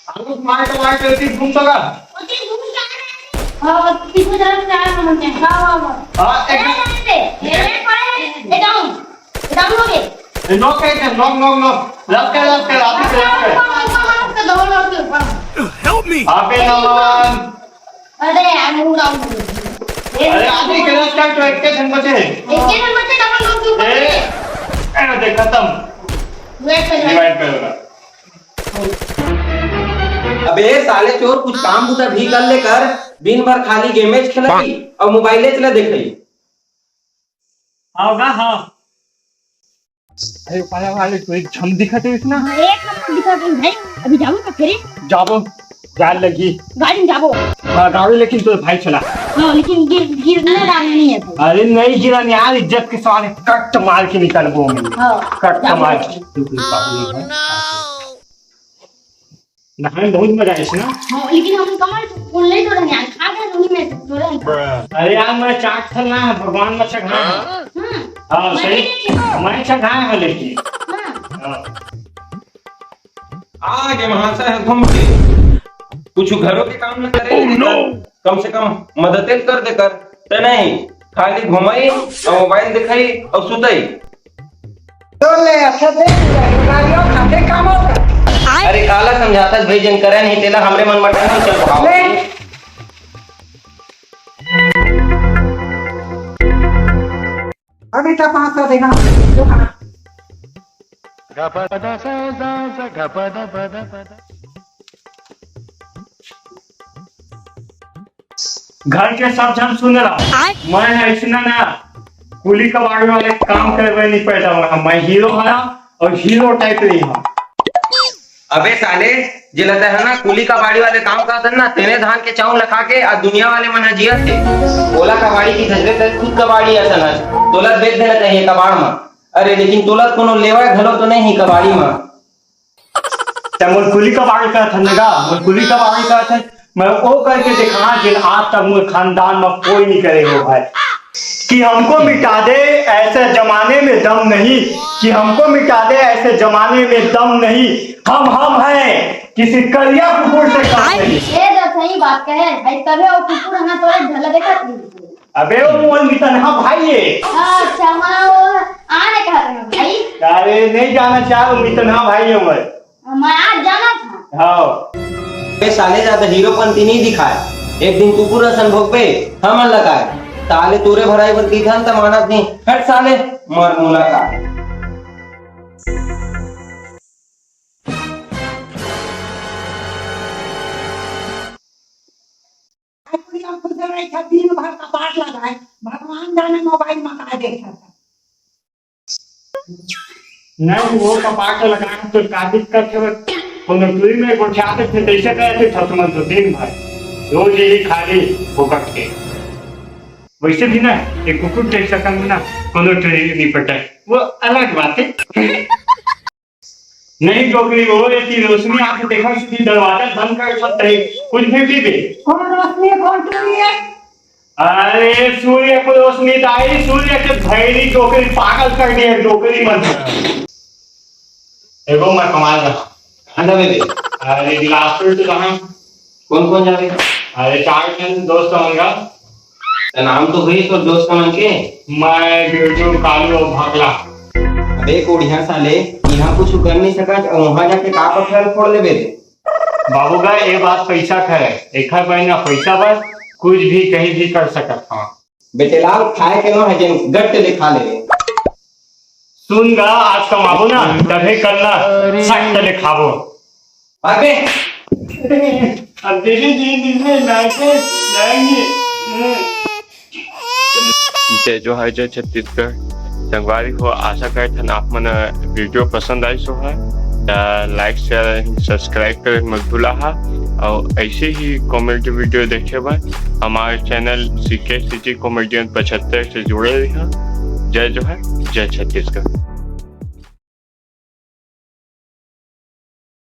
आलू मार के घूमतो का पीछे तरफ से आया म्हणते हां एक डाउन हो गए नॉक लेफ्ट कर Help me! आगे नॉन अरे डाउन अरे आदमी के लेफ्ट कर तो एक के जन बचे डबल लॉक के ऊपर ए देख खत्म वेट कर डिवाइड करोगा अबे साले चोर कुछ काम बुता भी कर ले कर दिन भर खाली गेमेज खेलती और मोबाइले चला देखई आओगा हाँ अरे पाला वाले तो एक झम दिखाते इसना एक नंबर दिखा के भाई अभी जाऊं तो फिर जाबो जान लगी गाड़ी में जाबो हाँ गाड़ी लेकिन तो भाई चला हां लेकिन गिरने डालना नहीं है अरे नहीं गिरा यार इज्जत के सवाल कट मार के निकलबो मैं हां कट मार के नहाने बहुत मजा आया ना हां लेकिन हम कमर फूल नहीं तोड़े हैं खा गए उन्हीं में तोड़े अरे यार मैं चाट खलना है भगवान में चढ़ा हाँ सही मैं चढ़ा है लेकिन आगे वहां से घूम के कुछ घरों के काम न करे कम से कम मदद कर दे कर ते नहीं खाली घुमाई और मोबाइल दिखाई और सुतई तो ले अच्छा से गाड़ियों खाते काम होता अरे काला समझाता भाई जन करे नहीं तेला हमरे मन मटा नहीं चल भाव अभी तो 500 देगा जो खाना घर के सब जन सुन रहा मैं ऐसा ना कुली कबाड़ वाले काम करवे नहीं पैदा हुआ मैं हीरो है और हीरो टाइप नहीं हूँ अबे साले जिलता है ना कुली कबाड़ी वाले काम करते ना तेने धान के चाऊ लखा के आ दुनिया वाले मन जिया थे बोला कबाड़ी की धजरे खुद कबाड़ी असन है तोला बेच देना चाहिए कबाड़ में अरे लेकिन तोला कोनो लेवा घलो तो नहीं कबाड़ी में मोर कुली कबाड़ का थनगा मोर कुली कबाड़ का था मैं वो करके दिखा जिन आज तक मोर खानदान में कोई नहीं करे हो भाई कि हमको मिटा दे ऐसे जमाने में दम नहीं कि हमको मिटा दे ऐसे जमाने में दम नहीं हम हैं किसी करिया कुकुर से कम नहीं ये तो सही बात कहे भाई तबे वो कुकुर हना तोरे झला देखा अबे वो मोल मिटन हाँ भाई ये अच्छा मैं वो आने कहा था भाई अरे नहीं जाना चाह मिटन हाँ भाई उमर मैं आज जाना था हाँ बे साले ज्यादा हीरोपंती नहीं दिखाए एक दिन कुकुर असन भोग पे हम लगाए ताले तोरे भराई पर की धन तमानत नहीं हट साले मर मुला का कोई हम खुद नहीं था दिन भर का पाठ लगाए भगवान जाने मोबाइल में का देखा था नहीं वो कपाट लगाना तो का दिक्कत है नौकरी में गोठाते थे कैसे कहते छतमन तो दिन भर रोज यही खाली भुकट के वैसे भी ना एक कुकुर देख सकंग ना कोनो ट्रेन नहीं पटा वो अलग बात है नहीं टोकरी वो ऐसी रोशनी आके देखा सीधी दरवाजा बंद कर सकते है कुछ भी दे कौन रोशनी कौन टूरी है अरे सूर्य को रोशनी आई सूर्य के भैरी टोकरी पागल कर दिया टोकरी मत एगो मैं कमाल रहा अंडा में दे अरे गिलास तो कहां कौन कौन जावे अरे 4 जन दोस्त होंगे नाम तो गई तो दोस्त का मन के मैं बिरजू कालू और भागला अबे कोढ़िया साले यहाँ कुछ कर नहीं सका और वहां जाके का पत्थर फोड़ ले बेरे बाबूगा ये बात पैसा का है एक महीना पैसा बस कुछ भी कहीं भी कर सकता हाँ बेटे लाल खाए के नो है जन गट ले खा ले सुनगा आज कमाबो ना तभी करना सख्त ले खाबो अबे अब धीरे धीरे लाके लाएंगे जय जोहार जय छत्तीसगढ़ संगवारी हो आशा करते हैं आप मन वीडियो पसंद आई सो है लाइक शेयर सब्सक्राइब करे मत भूला और ऐसे ही कॉमेडी वीडियो देखे बार हमारे चैनल CK City कॉमेडियन 75 से जुड़े रही जय जोहार जय छत्तीसगढ़।